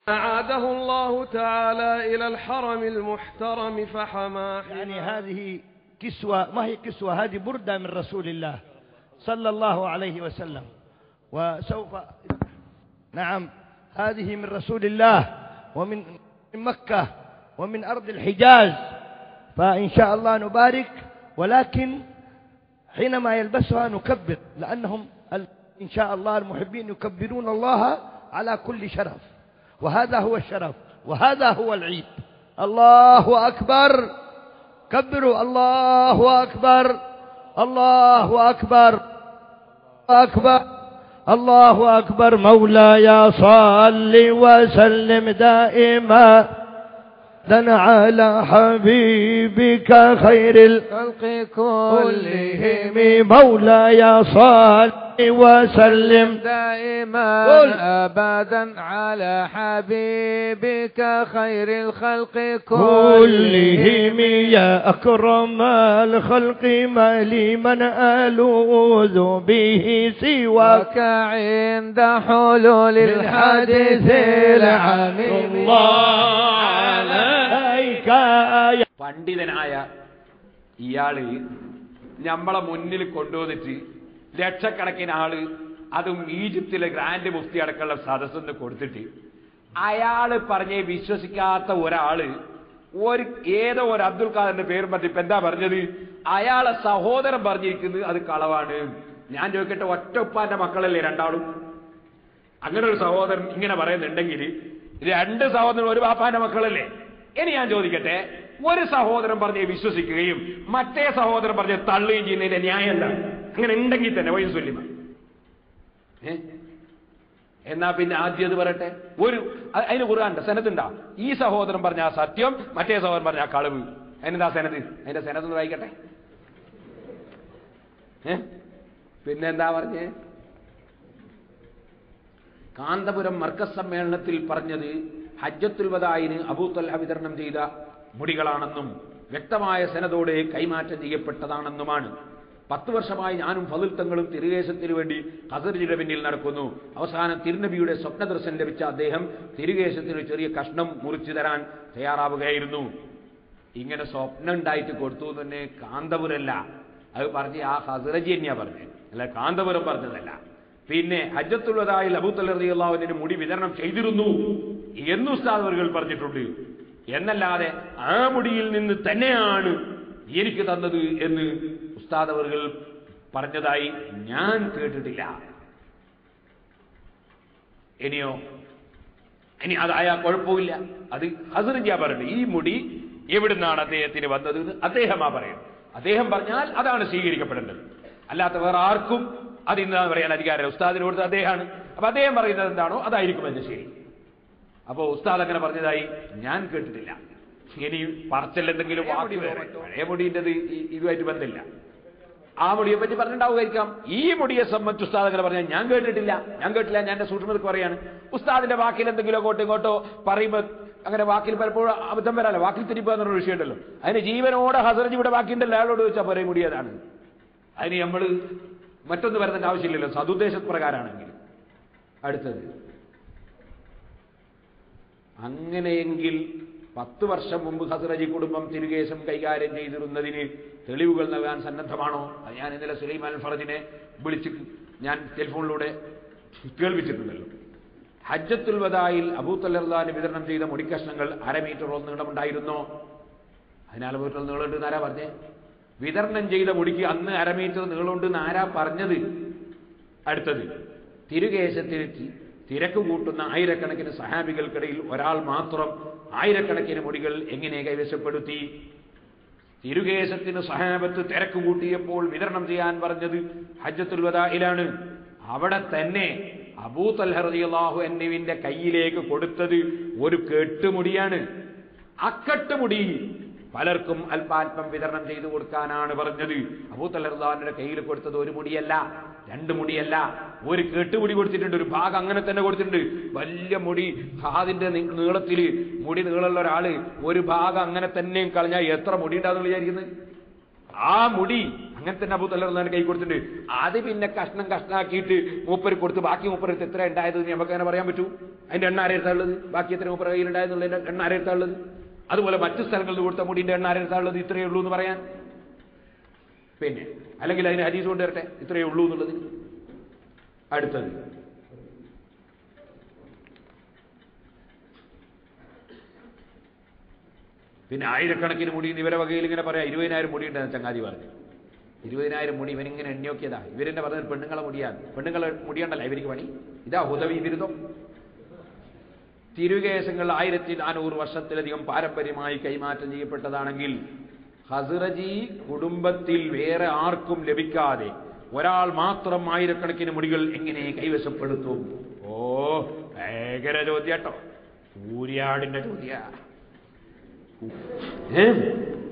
أعاده الله تعالى إلى الحرم المحترم فحماه. يعني هذه كسوة، ما هي كسوة، هذه بردة من رسول الله صلى الله عليه وسلم. وسوف نعم هذه من رسول الله ومن مكة ومن أرض الحجاز، فإن شاء الله نبارك، ولكن حينما يلبسها نكبر، لأنهم إن شاء الله المحبين يكبرون الله على كل شرف، وهذا هو الشرف وهذا هو العيد. الله أكبر، كبروا، الله أكبر، الله أكبر، أكبر، الله أكبر. مولاي صل وسلم دائما على حبيبك خير الخلق كلهم. مولاي صل وسلم دائما أبدا على حبيبك خير الخلق كلهم. يا أكرم الخلق ما لي من ألوذ به سواك عند حلول الحادث العميم. പണ്ഡിതനായ ഇയാള് നമ്മളെ മുന്നിൽ കൊണ്ടുവന്നിട്ട് ലക്ഷക്കണക്കിന് ആള്, അതും ഈജിപ്തിലെ ഗ്രാൻഡ് മുഫ്തി അടക്കമുള്ള സദസ്സെന്ന് കൊടുത്തിട്ട് അയാള് പറഞ്ഞേ വിശ്വസിക്കാത്ത ഒരാള് ഏതോ ഒരു അബ്ദുൽ ഖാദറിന്റെ പേരും പറഞ്ഞ് ഇപ്പൊ എന്താ പറഞ്ഞത്, അയാളെ സഹോദരൻ പറഞ്ഞിരിക്കുന്നത് അത് കളവാണ്. ഞാൻ ചോദിക്കട്ടെ, ഒറ്റ ഉപ്പാന്റെ മക്കളല്ലേ രണ്ടാളും? അങ്ങനെ ഒരു സഹോദരൻ ഇങ്ങനെ പറയുന്നുണ്ടെങ്കിൽ രണ്ട് സഹോദരൻ ഒരു ബാപ്പാന്റെ മക്കളല്ലേ? ഇനി ഞാൻ ചോദിക്കട്ടെ, ഒരു സഹോദരൻ പറഞ്ഞ് വിശ്വസിക്കുകയും മറ്റേ സഹോദരൻ പറഞ്ഞ് തള്ളുകയും ചെയ്യുന്നതിന്റെ ന്യായം എന്താ? അങ്ങനെ ഉണ്ടെങ്കിൽ തന്നെ വയസ്സുല്ലിമ എന്നാ പിന്നെ ആദ്യം അത് പറയട്ടെ. അതിന് ഖുർആന്റെ സനതുണ്ടാ? ഈ സഹോദരൻ പറഞ്ഞ ആ സത്യം, മറ്റേ സഹോദരൻ പറഞ്ഞ ആ കളവ്. അതിനെന്താ സനത്? അതിന്റെ സനതൊന്ന് വായിക്കട്ടെ. പിന്നെന്താ പറഞ്ഞേ? കാന്തപുരം മർക്കസ് സമ്മേളനത്തിൽ പറഞ്ഞത് ഹജ്ജത്തുൽ വദായിന് അബൂ ത്വൽഹ വിതരണം ചെയ്ത മുടികളാണെന്നും വ്യക്തമായ സനദോടെ കൈമാറ്റം ചെയ്യപ്പെട്ടതാണെന്നുമാണ്. 10 വർഷമായി ഞാനും ഫളിൽ തങ്ങളും തിരുകേശത്തിനു വേണ്ടി ഖസർജിയുടെ പിന്നിൽ നടക്കുന്നു. അവസാനം തിരുനബിയുടെ സ്വപ്നദർശനം ലഭിച്ച അദ്ദേഹം തിരുകേശത്തിന് ചെറിയ കഷ്ണം മുറിച്ചു തരാൻ തയ്യാറാവുകയായിരുന്നു. ഇങ്ങനെ സ്വപ്നം ഉണ്ടായിട്ട് കൊടുത്തു തന്നെ കാന്തപുരല്ല അത് പറഞ്ഞ് ആ ഖസറജി തന്നെയാ പറഞ്ഞത്, അല്ല കാന്തപുരം പറഞ്ഞതല്ല. പിന്നെ ഹജ്ജത്തുൽ വദായിൽ അബൂ ത്വൽഹ റളിയല്ലാഹു അൻഹു മുടി വിതരണം ചെയ്തിരുന്നു എന്ന് ഉസ്താദ് അവர்கள் പറഞ്ഞിട്ടുണ്ട്. എന്നല്ലാതെ ആ മുടിയിൽ നിന്ന് തന്നെയാണ് എനിക്ക് തന്നത് എന്ന് ഉസ്താദ് അവர்கள் പറഞ്ഞതായി ഞാൻ കേട്ടിട്ടില്ല. ഇനി അതായാ കുഴപ്പമില്ല, അത് ഖസർജിയാ പറയുന്നത്. ഈ മുടി എവിടുന്നാണ് അദ്ദേഹത്തിന് വന്നത് അദ്ദേഹമാ പറയും. അദ്ദേഹം പറഞ്ഞാൽ അതാണ് സ്വീകരിക്കപ്പെടേണ്ടത്, അല്ലാത്ത വേറെ ആർക്കും അത് ഇന്നാന്ന് പറയാൻ അധികാരം ഉസ്താദിനോട് അദ്ദേഹമാണ്. അപ്പൊ അദ്ദേഹം പറയുന്നത് എന്താണോ അതായിരിക്കും എന്റെ ശരി. അപ്പോ ഉസ്താദ് അങ്ങനെ പറഞ്ഞതായി ഞാൻ കേട്ടിട്ടില്ല. ഇനി പറച്ചൽ എന്തെങ്കിലും പഴയ മുടിൻ്റെത് ഇതുമായിട്ട് ബന്ധമില്ല. ആ മുടിയെ പറ്റി പറഞ്ഞിട്ടുണ്ടാവുമായിരിക്കാം. ഈ മുടിയെ സംബന്ധിച്ച് ഉസ്താദ് അങ്ങനെ പറഞ്ഞാൽ ഞാൻ കേട്ടിട്ടില്ല. ഞാൻ ഞാൻ എന്റെ സൂക്ഷ്മതക്ക് പറയാണ്. ഉസ്താദിന്റെ വാക്കിൽ എന്തെങ്കിലും അങ്ങോട്ടോ ഇങ്ങോട്ടോ പറയുമ്പോൾ അങ്ങനെ വാക്കിൽ പലപ്പോഴും അബദ്ധം വരാല്ലോ, വാക്കിൽ തിരിക്കുക എന്നൊരു വിഷയമുണ്ടല്ലോ. അതിന് ജീവനോടെ ഹസറജി ഇവിടെ ബാക്കിയുണ്ടല്ലോ, അയാളോട് ചോദിച്ചാൽ പറയും മുടിയതാണ്. അതിന് നമ്മൾ മറ്റൊന്ന് വരുന്നതിന്റെ ആവശ്യമില്ലല്ലോ, സതുദ്ദേശപ്രകാരമാണെങ്കിൽ. അടുത്തത്, അങ്ങനെയെങ്കിൽ 10 വർഷം മുമ്പ് ഖസറജി കുടുംബം തിരുകേശം കൈകാര്യം ചെയ്തിരുന്നതിന് തെളിവുകൾ നൽകാൻ സന്നദ്ധമാണോ? അത് ഞാൻ ഇന്നലെ സുലൈമാൻ ഫറജിനെ വിളിച്ച് ഞാൻ ടെലിഫോണിലൂടെ കേൾപ്പിച്ചിട്ടുണ്ടല്ലോ. ഹജ്ജത്തുൽ വദായിൽ അബൂ ത്വൽഹ റളിയല്ലാഹു വിതരണം ചെയ്ത മുടിക്കഷ്ണങ്ങൾ 1/2 മീറ്ററോളം നീളമുണ്ടായിരുന്നോ? 14 മീറ്റർ നീളമുണ്ട് എന്നാരാ പറഞ്ഞേ? വിതരണം ചെയ്ത മുടിക്ക് അന്ന് 1/2 മീറ്റർ നീളമുണ്ട് എന്നാരാ പറഞ്ഞത്? അടുത്തത്, തിരുകേശത്തിന് തിരക്ക് കൂട്ടുന്ന ആയിരക്കണക്കിന് സഹാബികൾക്കിടയിൽ ഒരാൾ മാത്രം ആയിരക്കണക്കിന് മുടികൾ എങ്ങനെ കൈവശപ്പെടുത്തി? തിരുകേശത്തിന് സഹാബത്ത് തിരക്ക് കൂട്ടിയപ്പോൾ വിതരണം ചെയ്യാൻ പറഞ്ഞത് ഹജ്ജത്തുൽ വദായിലാണ്. അവിടെ തന്നെ അബൂ ത്വൽഹ റളിയല്ലാഹു അൻഹുവിന്റെ കയ്യിലേക്ക് കൊടുത്തത് ഒരു കെട്ടുമുടിയാണ്. അക്കെട്ടുമുടി പലർക്കും അല്പാൽപ്പം വിതരണം ചെയ്തു കൊടുക്കാനാണ് പറഞ്ഞത്. അബൂ ത്വൽഹ റളിയല്ലാഹു അൻഹുവിന്റെ കയ്യിൽ കൊടുത്തത് ഒരു മുടിയല്ല, 2 മുടിയല്ല, ഒരു കെട്ടുമുടി കൊടുത്തിട്ടുണ്ട്. ഒരു ഭാഗം അങ്ങനെ തന്നെ കൊടുത്തിട്ടുണ്ട്. വലിയ മുടി, അതിന്റെ നീളത്തില് മുടി നീളമുള്ള ഒരാള് ഒരു ഭാഗം അങ്ങനെ തന്നെ കളഞ്ഞാൽ എത്ര മുടി ഉണ്ടാകുന്ന വിചാരിക്കുന്നത്? ആ മുടി അങ്ങനെ തന്നെ അബൂ തലഹ കൈ കൊടുത്തിട്ടുണ്ട്. അത് പിന്നെ കഷ്ണാക്കിയിട്ട് മൂപ്പര് കൊടുത്ത് ബാക്കി മൂപ്പരടുത്ത് എത്ര ഉണ്ടായത് നമുക്ക് അങ്ങനെ പറയാൻ പറ്റൂ? അതിന്റെ എണ്ണ ആരെടുത്താണുള്ളത്? ബാക്കി എത്ര മൂപ്പര കയ്യിൽ ഉണ്ടായെന്നുള്ളതിന്റെ എണ്ണ ആരെടുത്താണുള്ളത്? അതുപോലെ മറ്റു സ്ഥലങ്ങളിൽ കൊടുത്ത മുടിന്റെ എണ്ണ ആരെടുത്താണുള്ളത്? ഇത്രയേ ഉള്ളൂ എന്ന് പറയാൻ? പിന്നെ അല്ലെങ്കിൽ അതിന് ഹദീസ് കൊണ്ടുവരട്ടെ ഇത്രയേ ഉള്ളൂ എന്നുള്ളത്. അടുത്തത് പിന്നെ ആയിരക്കണക്കിന് മുടി ഇവരെ വകയിൽ ഇങ്ങനെ പറയാം. 20,000 മുടി ഉണ്ടെന്ന് ചങ്ങാതി പറഞ്ഞു. 20,000 മുടി ഇവനിങ്ങനെ എണ്ണിയോക്കിയതാ. ഇവരെന്നെ പറഞ്ഞത് പെണ്ണുങ്ങളെ മുടിയാണ്. പെണ്ണുങ്ങളെ മുടിയണ്ടല്ല ഇവർക്ക് പണി. ഇതാ ഹുദവി ബിരുദം. തിരുകേശങ്ങൾ 1400 വർഷത്തിലധികം പാരമ്പര്യമായി കൈമാറ്റം ചെയ്യപ്പെട്ടതാണെങ്കിൽ ഖസ്റജി കുടുംബത്തിൽ വേറെ ആർക്കും ലഭിക്കാതെ ഒരാൾ മാത്രം ആയിരക്കണക്കിന് മുടികൾ എങ്ങനെ കൈവശപ്പെടുത്തും? ഓ ഭയങ്കര ചോദ്യാട്ടോ, കൂരിയാടിന്റെ ചോദ്യ.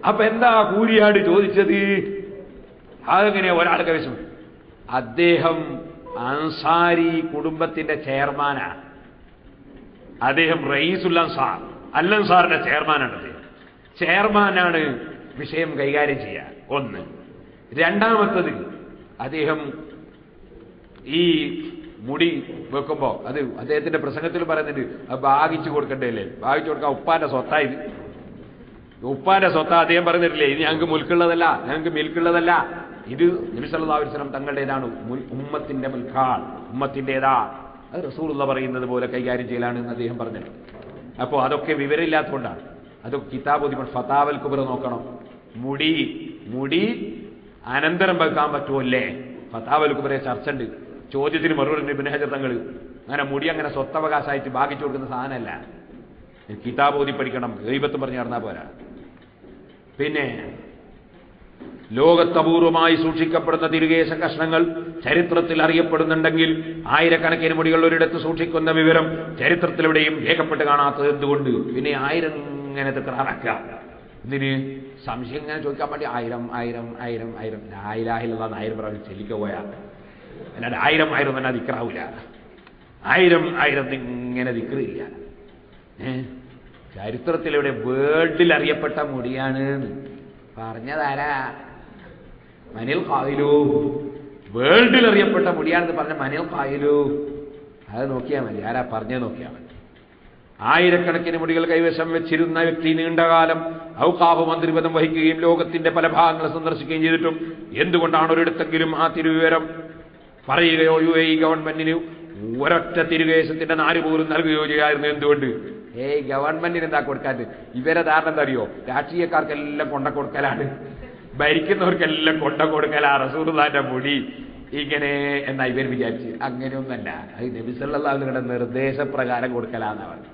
അപ്പൊ എന്താ കൂരിയാട് ചോദിച്ചത്? അതെങ്ങനെ ഒരാൾ കൈവശം? അദ്ദേഹം അൻസാരി കുടുംബത്തിന്റെ ചെയർമാനാണ്. അദ്ദേഹം റയീസുൽ അൻസാർ, അൽ-അൻസാറിന്റെ ചെയർമാനാണ്. അദ്ദേഹം ചെയർമാനാണ്, വിഷയം കൈകാര്യം ചെയ്യാൻ. ഒന്ന്. രണ്ടാമത്തത്, അദ്ദേഹം ഈ മുടി വെക്കുമ്പോ അത് അദ്ദേഹത്തിന്റെ പ്രസംഗത്തിൽ പറയുന്നുണ്ട്, അത് ഭാഗിച്ചു കൊടുക്കണ്ടല്ലേ? ഭാഗിച്ചു കൊടുക്കാൻ ഉപ്പാന്റെ സ്വത്തായത്. ഉപ്പാന്റെ സ്വത്ത അദ്ദേഹം പറഞ്ഞിട്ടില്ലേ, ഇത് ഞങ്ങൾക്ക് മുൽക്കുള്ളതല്ല, ഞങ്ങൾക്ക് മിൽക്കുള്ളതല്ല, ഇത് നബി സല്ലല്ലാഹു അലൈഹി വസല്ലം തങ്ങളുടേതാണ്, ഉമ്മത്തിന്റെ മുൽക്കാൾ, ഉമ്മത്തിന്റേതാ. അത് റസൂലുള്ള പറയുന്നത് പോലെ കൈകാര്യം ചെയ്യലാണ് എന്ന് അദ്ദേഹം പറഞ്ഞത്. അപ്പോൾ അതൊക്കെ വിവരമില്ലാത്തതുകൊണ്ടാണ്. അതൊക്കെ കിതാബ് ഫതാവൽ കുബ്ര നോക്കണം. മുടി അനന്തരം വെക്കാൻ പറ്റുമല്ലേ? ഫതാവൽ കുബ്രയെ ചർച്ച ഉണ്ട്. ചോദ്യത്തിന് മറുപടി ഇബ്നു ഹജർ തങ്ങൾ അങ്ങനെ മുടി അങ്ങനെ സ്വത്തവകാശമായിട്ട് ഭാഗിച്ചു കൊടുക്കുന്ന സാധനമല്ല. കിതാബ് ഓതി പഠിക്കണം, ഗൈബത്ത് പറഞ്ഞു നടന്നാൽ പോരാ. പിന്നെ ലോകത്തപൂർവമായി സൂക്ഷിക്കപ്പെടുന്ന തിരുകേശ കഷ്ണങ്ങൾ ചരിത്രത്തിൽ അറിയപ്പെടുന്നുണ്ടെങ്കിൽ ആയിരക്കണക്കിന് മുടികൾ ഒരിടത്ത് സൂക്ഷിക്കുന്ന വിവരം ചരിത്രത്തിലെവിടെയും രേഖപ്പെട്ട് കാണാത്തത് എന്തുകൊണ്ട്? പിന്നെ 1000 ഇങ്ങനെ തയ്യാറാക്കുക. ഇതിന് സംശയം ഇങ്ങനെ ചോദിക്കാൻ വേണ്ടി 1000 ലാ ഇലാഹ ഇല്ലല്ലാഹ് 1000 പ്രാവശ്യം ചെല്ലിക്ക പോയാ അല്ലാണ്ട് 1000 തന്നെ ദിക്റാവൂല. 1000 ഇങ്ങനെ ദിക്റില്ല. ചരിത്രത്തിലെവിടെ വേൾഡിൽ അറിയപ്പെട്ട മുടിയാണ് പറഞ്ഞതാരാ? മനിൽ ഖായിലു. വേൾഡിൽ അറിയപ്പെട്ട മുടിയാണെന്ന് പറഞ്ഞ മനിൽ ഖായിലു. അത് നോക്കിയാൽ മതി, ആരാ പറഞ്ഞത് നോക്കിയാൽ മതി. ആയിരക്കണക്കിന് മുടികൾ കൈവശം വെച്ചിരുന്ന വ്യക്തി നീണ്ടകാലം ഔഖാഫ് മന്ത്രിപദം വഹിക്കുകയും ലോകത്തിന്റെ പല ഭാഗങ്ങൾ സന്ദർശിക്കുകയും ചെയ്തിട്ടും എന്തുകൊണ്ടാണ് ഒരിടത്തെങ്കിലും ആ തിരുവിവരം പറയുകയോ UAE ഗവൺമെന്റിന് ഒരൊറ്റ തിരുകേശത്തിന്റെ 4 പോലും നൽകുകയോ ചെയ്യായിരുന്നു? എന്തുകൊണ്ട്? ഗവൺമെന്റിന് എന്താ കൊടുക്കാറ്? ഇവരെ ധാരണ എന്താ അറിയോ? രാഷ്ട്രീയക്കാർക്കെല്ലാം കൊണ്ട കൊടുക്കലാണ്, ഭരിക്കുന്നവർക്കെല്ലാം കൊണ്ട കൊടുക്കലാ റസൂലുള്ളാഹിന്റെ മുടി ഇങ്ങനെ എന്നാ ഇവർ വിചാരിച്ച്. അങ്ങനെയൊന്നല്ല, അത് നബി സല്ലല്ലാഹു അലൈഹി വസല്ലം നിർദ്ദേശപ്രകാരം കൊടുക്കലാന്നാ പറഞ്ഞത്.